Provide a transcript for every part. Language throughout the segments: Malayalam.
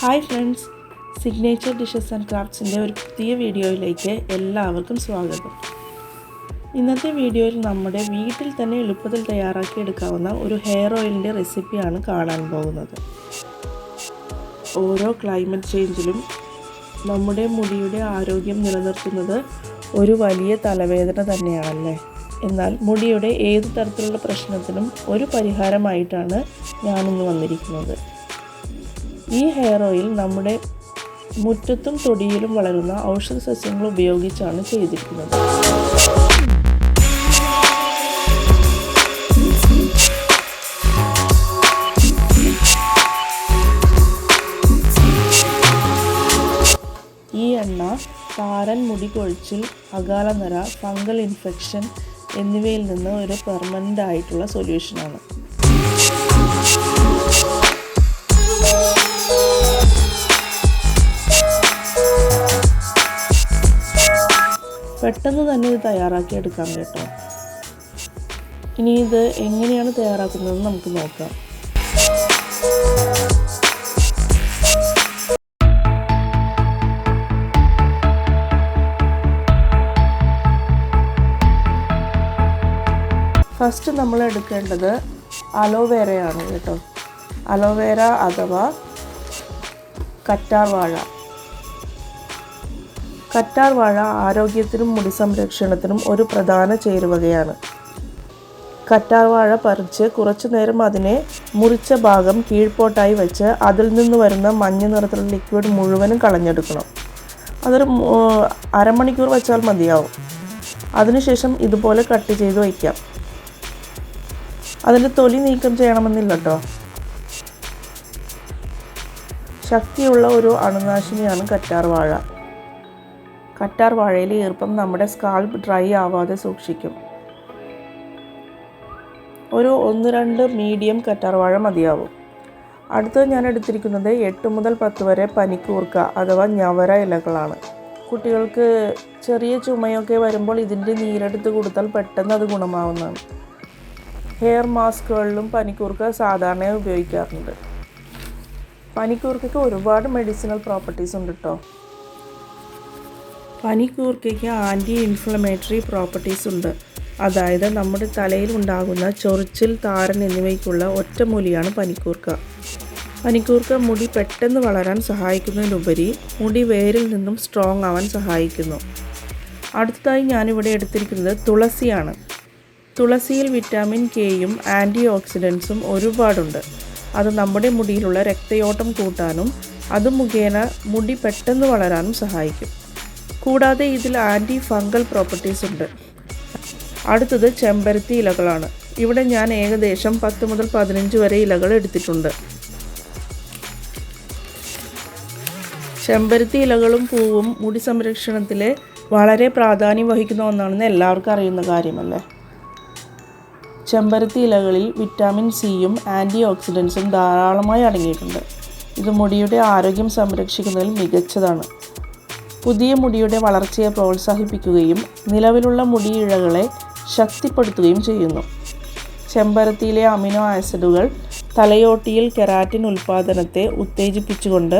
Hi friends, signature dishes and ക്രാഫ്റ്റ്സിൻ്റെ ഒരു പുതിയ വീഡിയോയിലേക്ക് എല്ലാവർക്കും സ്വാഗതം. ഇന്നത്തെ വീഡിയോയിൽ നമ്മുടെ വീട്ടിൽ തന്നെ എളുപ്പത്തിൽ തയ്യാറാക്കിയെടുക്കാവുന്ന ഒരു ഹെയർ ഓയിലിൻ്റെ റെസിപ്പിയാണ് കാണാൻ പോകുന്നത്. ഓരോ ക്ലൈമറ്റ് ചേഞ്ചിലും നമ്മുടെ മുടിയുടെ ആരോഗ്യം നിലനിർത്തുന്നത് ഒരു വലിയ തലവേദന തന്നെയാണല്ലേ. എന്നാൽ മുടിയുടെ ഏതു തരത്തിലുള്ള പ്രശ്നത്തിനും ഒരു പരിഹാരമായിട്ടാണ് ഞാനിന്ന് വന്നിരിക്കുന്നത്. ഈ ഹെയർ ഓയിൽ നമ്മുടെ മുറ്റത്തും തൊടിയിലും വളരുന്ന ഔഷധ സസ്യങ്ങൾ ഉപയോഗിച്ചാണ് ചെയ്തിരിക്കുന്നത്. ഈ എണ്ണ താരൻ, മുടി കൊഴിച്ചിൽ, അകാലനര, ഫംഗൽ ഇൻഫെക്ഷൻ എന്നിവയിൽ നിന്ന് ഒരു പെർമനൻ്റ് ആയിട്ടുള്ള സൊല്യൂഷനാണ്. പെട്ടെന്ന് തന്നെ ഇത് തയ്യാറാക്കിയെടുക്കാം കേട്ടോ. ഇനി ഇത് എങ്ങനെയാണ് തയ്യാറാക്കുന്നതെന്ന് നമുക്ക് നോക്കാം. ഫസ്റ്റ് നമ്മൾ എടുക്കേണ്ടത് അലോവേരയാണ് കേട്ടോ. അലോവേര അഥവാ കറ്റാർ വാഴ. കറ്റാർ വാഴ ആരോഗ്യത്തിനും മുടി സംരക്ഷണത്തിനും ഒരു പ്രധാന ചേരുവകയാണ്. കറ്റാർ വാഴ പറിച്ച് കുറച്ചു നേരം അതിനെ മുറിച്ച ഭാഗം കീഴ്പോട്ടായി വെച്ച് അതിൽ നിന്ന് വരുന്ന മഞ്ഞ നിറത്തിലുള്ള ലിക്വിഡ് മുഴുവനും കളഞ്ഞെടുക്കണം. അതൊരു അരമണിക്കൂർ വെച്ചാൽ മതിയാവും. അതിനുശേഷം ഇതുപോലെ കട്ട് ചെയ്ത് വയ്ക്കാം. അതിൻ്റെ തൊലി നീക്കം ചെയ്യണമെന്നില്ല കേട്ടോ. ശക്തിയുള്ള ഒരു അണുനാശിനിയാണ് കറ്റാർ വാഴ. കറ്റാർ വാഴയിലെ ഈർപ്പം നമ്മുടെ സ്കാൽപ്പ് ഡ്രൈ ആവാതെ സൂക്ഷിക്കും. ഒരു 1-2 മീഡിയം കറ്റാർ വാഴ മതിയാവും. അടുത്തത് ഞാൻ എടുത്തിരിക്കുന്നത് 8 മുതൽ 10 വരെ പനിക്കൂർക്ക അഥവാ ഞവര ഇലകളാണ്. കുട്ടികൾക്ക് ചെറിയ ചുമയൊക്കെ വരുമ്പോൾ ഇതിൻ്റെ നീരെടുത്ത് കൊടുത്താൽ പെട്ടെന്ന് അത് ഗുണമാവുന്നതാണ്. ഹെയർ മാസ്കുകളിലും പനിക്കൂർക്ക സാധാരണയായി ഉപയോഗിക്കാറുണ്ട്. പനിക്കൂർക്കയ്ക്ക് ഒരുപാട് മെഡിസിനൽ പ്രോപ്പർട്ടീസ് ഉണ്ട് കേട്ടോ. പനിക്കൂർക്കയ്ക്ക് ആൻറ്റി ഇൻഫ്ലമേറ്ററി പ്രോപ്പർട്ടീസ് ഉണ്ട്. അതായത് നമ്മുടെ തലയിൽ ഉണ്ടാകുന്ന ചൊറിച്ചിൽ, താരൻ എന്നിവയ്ക്കുള്ള ഒറ്റമൂലിയാണ് പനിക്കൂർക്ക. പനിക്കൂർക്ക മുടി പെട്ടെന്ന് വളരാൻ സഹായിക്കുന്നതിനുപരി മുടി വേരിൽ നിന്നും സ്ട്രോങ് ആവാൻ സഹായിക്കുന്നു. അടുത്തതായി ഞാനിവിടെ എടുത്തിരിക്കുന്നത് തുളസിയാണ്. തുളസിയിൽ വിറ്റാമിൻ കെയും ആൻറ്റി ഓക്സിഡൻസും ഒരുപാടുണ്ട്. അത് നമ്മുടെ മുടിയിലുള്ള രക്തയോട്ടം കൂട്ടാനും അത് മുഖേന മുടി പെട്ടെന്ന് വളരാനും സഹായിക്കും. കൂടാതെ ഇതിൽ ആൻറ്റി ഫംഗൽ പ്രോപ്പർട്ടീസ് ഉണ്ട്. അടുത്തത് ചെമ്പരത്തി ഇലകളാണ്. ഇവിടെ ഞാൻ ഏകദേശം 10 മുതൽ 15 വരെ ഇലകൾ എടുത്തിട്ടുണ്ട്. ചെമ്പരത്തി ഇലകളും പൂവും മുടി സംരക്ഷണത്തിലെ വളരെ പ്രാധാന്യം വഹിക്കുന്ന ഒന്നാണെന്ന് എല്ലാവർക്കും അറിയുന്ന കാര്യമല്ലേ. ചെമ്പരത്തി ഇലകളിൽ വിറ്റാമിൻ സിയും ആൻറ്റി ഓക്സിഡൻസും ധാരാളമായി അടങ്ങിയിട്ടുണ്ട്. ഇത് മുടിയുടെ ആരോഗ്യം സംരക്ഷിക്കുന്നതിൽ മികച്ചതാണ്. പുതിയ മുടിയുടെ വളർച്ചയെ പ്രോത്സാഹിപ്പിക്കുകയും നിലവിലുള്ള മുടിയിഴകളെ ശക്തിപ്പെടുത്തുകയും ചെയ്യുന്നു. ചെമ്പരത്തിയിലെ അമിനോ ആസിഡുകൾ തലയോട്ടിയിൽ കെരാറ്റിൻ ഉൽപ്പാദനത്തെ ഉത്തേജിപ്പിച്ചുകൊണ്ട്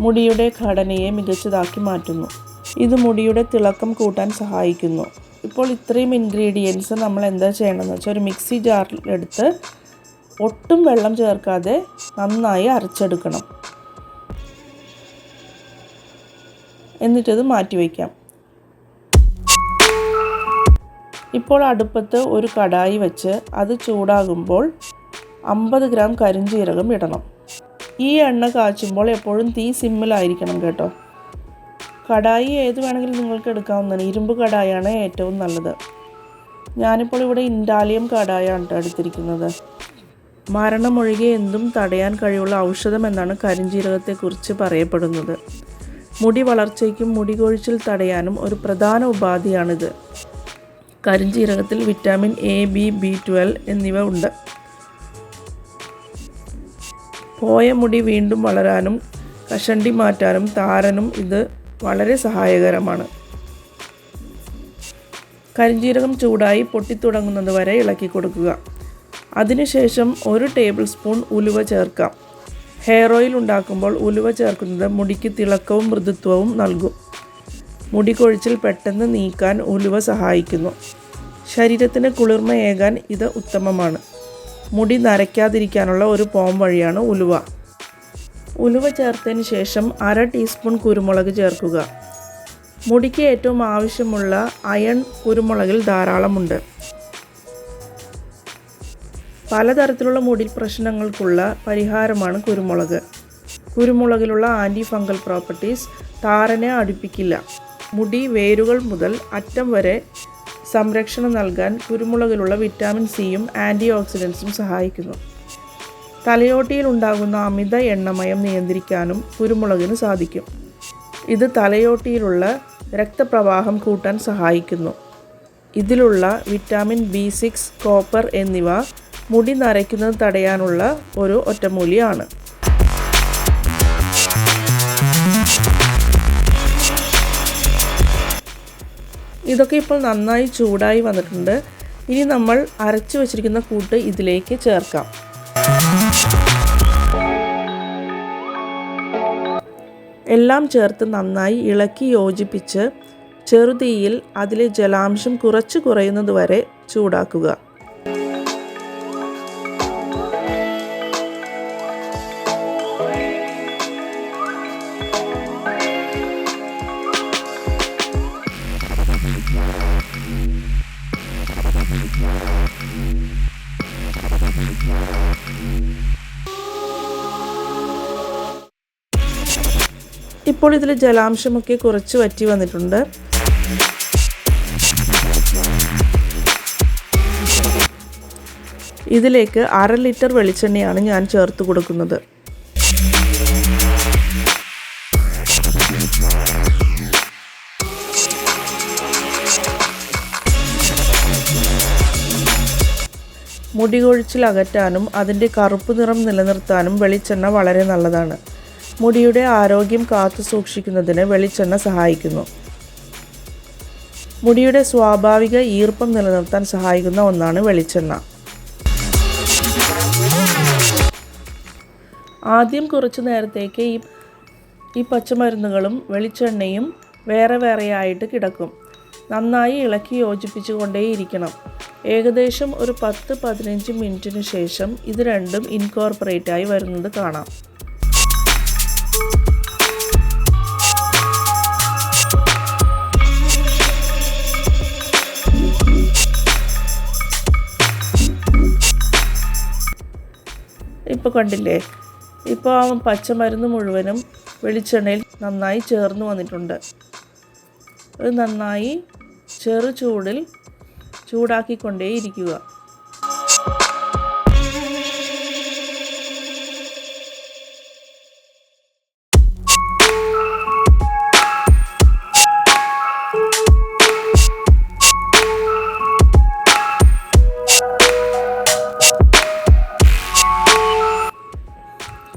മുടിയുടെ ഘടനയെ മികച്ചതാക്കി മാറ്റുന്നു. ഇത് മുടിയുടെ തിളക്കം കൂട്ടാൻ സഹായിക്കുന്നു. ഇപ്പോൾ ഇത്രയും ഇൻഗ്രീഡിയൻസ് നമ്മൾ എന്താ ചെയ്യണമെന്ന് വെച്ചാൽ ഒരു മിക്സി ജാറിലെടുത്ത് ഒട്ടും വെള്ളം ചേർക്കാതെ നന്നായി അരച്ചെടുക്കണം. എന്നിട്ടത് മാറ്റിവെക്കാം. ഇപ്പോൾ അടുപ്പത്ത് ഒരു കടായി വെച്ച് അത് ചൂടാകുമ്പോൾ 50 ഗ്രാം കരിഞ്ജീരകം ഇടണം. ഈ എണ്ണ കാച്ചുമ്പോൾ എപ്പോഴും തീ സിമ്മിലായിരിക്കണം കേട്ടോ. കടായി ഏത് വേണമെങ്കിലും നിങ്ങൾക്ക് എടുക്കാവുന്നതാണ്. ഇരുമ്പ് കടായാണ് ഏറ്റവും നല്ലത്. ഞാനിപ്പോൾ ഇവിടെ ഇൻഡാലിയം കടായാണ് എടുത്തിരിക്കുന്നത്. മരണമൊഴികെ എന്തും തടയാൻ കഴിവുള്ള ഔഷധം എന്നാണ് കരിഞ്ജീരകത്തെക്കുറിച്ച് പറയപ്പെടുന്നത്. മുടി വളർച്ചയ്ക്കും മുടി കൊഴിച്ചിൽ തടയാനും ഒരു പ്രധാന ഉപാധിയാണിത്. കരിഞ്ജീരകത്തിൽ വിറ്റാമിൻ എ, ബി, B12 എന്നിവ ഉണ്ട്. പോയ മുടി വീണ്ടും വളരാനും കഷണ്ടി മാറ്റാനും താരനും ഇത് വളരെ സഹായകരമാണ്. കരിഞ്ജീരകം ചൂടായി പൊട്ടിത്തുടങ്ങുന്നത് വരെ ഇളക്കി കൊടുക്കുക. അതിനുശേഷം 1 ടേബിൾ സ്പൂൺ ഉലുവ ചേർക്കാം. ഹെയർ ഓയിൽ ഉണ്ടാക്കുമ്പോൾ ഉലുവ ചേർക്കുന്നത് മുടിക്ക് തിളക്കവും മൃദുത്വവും നൽകും. മുടി കൊഴിച്ചിൽ പെട്ടെന്ന് നീക്കാൻ ഉലുവ സഹായിക്കുന്നു. ശരീരത്തിന് കുളിർമയേകാൻ ഇത് ഉത്തമമാണ്. മുടി നരയ്ക്കാതിരിക്കാനുള്ള ഒരു പോം വഴിയാണ് ഉലുവ. ഉലുവ ചേർത്തതിന് ശേഷം 1/2 ടീസ്പൂൺ കുരുമുളക് ചേർക്കുക. മുടിക്ക് ഏറ്റവും ആവശ്യമുള്ള അയൺ കുരുമുളകിൽ ധാരാളമുണ്ട്. പലതരത്തിലുള്ള മുടി പ്രശ്നങ്ങൾക്കുള്ള പരിഹാരമാണ് കുരുമുളക്. കുരുമുളകിലുള്ള ആൻറ്റി ഫംഗൽ പ്രോപ്പർട്ടീസ് താരനെ അടുപ്പിക്കില്ല. മുടി വേരുകൾ മുതൽ അറ്റം വരെ സംരക്ഷണം നൽകാൻ കുരുമുളകിലുള്ള വിറ്റാമിൻ സിയും ആൻറ്റി ഓക്സിഡൻസും സഹായിക്കുന്നു. തലയോട്ടിയിൽ ഉണ്ടാകുന്ന അമിത എണ്ണമയം നിയന്ത്രിക്കാനും കുരുമുളകിന് സാധിക്കും. ഇത് തലയോട്ടിയിലുള്ള രക്തപ്രവാഹം കൂട്ടാൻ സഹായിക്കുന്നു. ഇതിലുള്ള വിറ്റാമിൻ B6, കോപ്പർ എന്നിവ മുടി നരയ്ക്കുന്നത് തടയാനുള്ള ഒരു ഒറ്റമൂലിയാണ്. ഇതൊക്കെ ഇപ്പോൾ നന്നായി ചൂടായി വന്നിട്ടുണ്ട്. ഇനി നമ്മൾ അരച്ചു വച്ചിരിക്കുന്ന കൂട്ട് ഇതിലേക്ക് ചേർക്കാം. എല്ലാം ചേർത്ത് നന്നായി ഇളക്കി യോജിപ്പിച്ച് ചെറുതീയിൽ അതിലെ ജലാംശം കുറയുന്നത് വരെ ചൂടാക്കുക. ഇപ്പോൾ ഇതിൽ ജലാംശമൊക്കെ കുറച്ച് വറ്റി വന്നിട്ടുണ്ട്. ഇതിലേക്ക് 1/2 ലിറ്റർ വെളിച്ചെണ്ണയാണ് ഞാൻ ചേർത്ത് കൊടുക്കുന്നത്. മുടി കൊഴിച്ചിൽ അകറ്റാനും അതിൻ്റെ കറുപ്പ് നിറം നിലനിർത്താനും വെളിച്ചെണ്ണ വളരെ നല്ലതാണ്. മുടിയുടെ ആരോഗ്യം കാത്തു സൂക്ഷിക്കുന്നതിന് വെളിച്ചെണ്ണ സഹായിക്കുന്നു. മുടിയുടെ സ്വാഭാവിക ഈർപ്പം നിലനിർത്താൻ സഹായിക്കുന്ന ഒന്നാണ് വെളിച്ചെണ്ണ. ആദ്യം കുറച്ചു നേരത്തേക്ക് ഈ പച്ചമരുന്നുകളും വെളിച്ചെണ്ണയും വേറെയായിട്ട് കിടക്കും. നന്നായി ഇളക്കി യോജിപ്പിച്ചുകൊണ്ടേയിരിക്കണം. ഏകദേശം ഒരു 10-15 മിനിറ്റിന് ശേഷം ഇത് രണ്ടും ഇൻകോർപ്പറേറ്റായി വരുന്നത് കാണാം. ഇപ്പോൾ കണ്ടില്ലേ, ഇപ്പോൾ ആ പച്ചമരുന്ന് മുഴുവനും വെളിച്ചെണ്ണയിൽ നന്നായി ചേർന്ന് വന്നിട്ടുണ്ട്. അത് നന്നായി ചെറു ചൂടിൽ ചൂടാക്കിക്കൊണ്ടേയിരിക്കുക.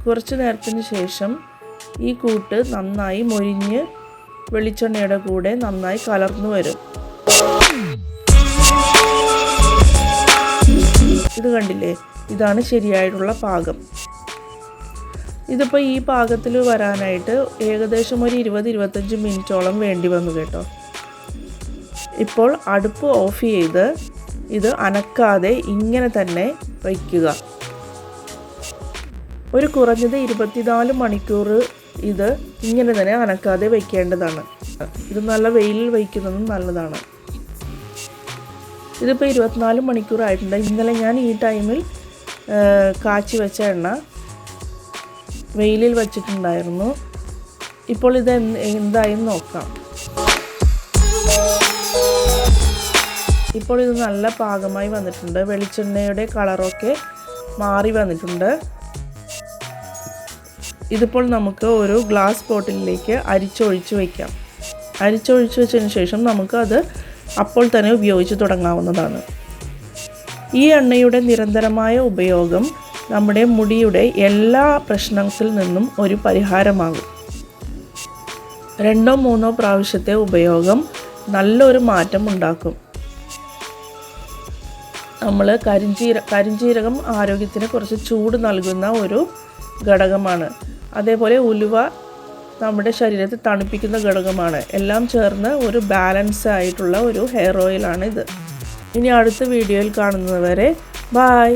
കുറച്ച് നേരത്തിന് ശേഷം ഈ കൂട്ട് നന്നായി മൊരിഞ്ഞ് വെളിച്ചെണ്ണയുടെ കൂടെ നന്നായി കലർന്നു വരും. ഇത് കണ്ടില്ലേ, ഇതാണ് ശരിയായിട്ടുള്ള പാകം. ഇതിപ്പോൾ ഈ പാകത്തിൽ വരാനായിട്ട് ഏകദേശം ഒരു 20-25 മിനിറ്റോളം വേണ്ടി വന്നു കേട്ടോ. ഇപ്പോൾ അടുപ്പ് ഓഫ് ചെയ്ത് ഇത് അനക്കാതെ ഇങ്ങനെ തന്നെ വയ്ക്കുക. ഒരു കുറഞ്ഞത് 24 മണിക്കൂർ ഇത് ഇങ്ങനെ തന്നെ അനക്കാതെ വയ്ക്കേണ്ടതാണ്. ഇത് നല്ല വെയിലിൽ വയ്ക്കുന്നതും നല്ലതാണ്. ഇതിപ്പോൾ 24 മണിക്കൂറായിട്ടുണ്ട്. ഇന്നലെ ഞാൻ ഈ ടൈമിൽ കാച്ചി വെച്ച എണ്ണ വെയിലിൽ വച്ചിട്ടുണ്ടായിരുന്നു. ഇപ്പോൾ ഇത് എന്തായെന്ന് നോക്കാം. ഇപ്പോൾ ഇത് നല്ല പാകമായി വന്നിട്ടുണ്ട്. വെളിച്ചെണ്ണയുടെ കളറൊക്കെ മാറി വന്നിട്ടുണ്ട്. ഇതിപ്പോൾ നമുക്ക് ഒരു ഗ്ലാസ് ബോട്ടിലിലേക്ക് അരിച്ചൊഴിച്ച് വയ്ക്കാം. അരിച്ചൊഴിച്ച് വെച്ചതിന് ശേഷം നമുക്ക് അത് അപ്പോൾ തന്നെ ഉപയോഗിച്ച് തുടങ്ങാവുന്നതാണ്. ഈ എണ്ണയുടെ നിരന്തരമായ ഉപയോഗം നമ്മുടെ മുടിയുടെ എല്ലാ പ്രശ്നത്തിൽ നിന്നും ഒരു പരിഹാരമാകും. 2-3 പ്രാവശ്യത്തെ ഉപയോഗം നല്ലൊരു മാറ്റം ഉണ്ടാക്കും. നമ്മൾ കരിഞ്ജീരകം ആരോഗ്യത്തിന് കുറച്ച് ചൂട് നൽകുന്ന ഒരു ഘടകമാണ്. അതേപോലെ ഉലുവ നമ്മുടെ ശരീരത്തെ തണുപ്പിക്കുന്ന ഘടകമാണ്. എല്ലാം ചേർന്ന് ഒരു ബാലൻസ് ആയിട്ടുള്ള ഒരു ഹെയർ ഓയിലാണിത്. ഇനി അടുത്ത വീഡിയോയിൽ കാണുന്നതുവരെ ബൈ.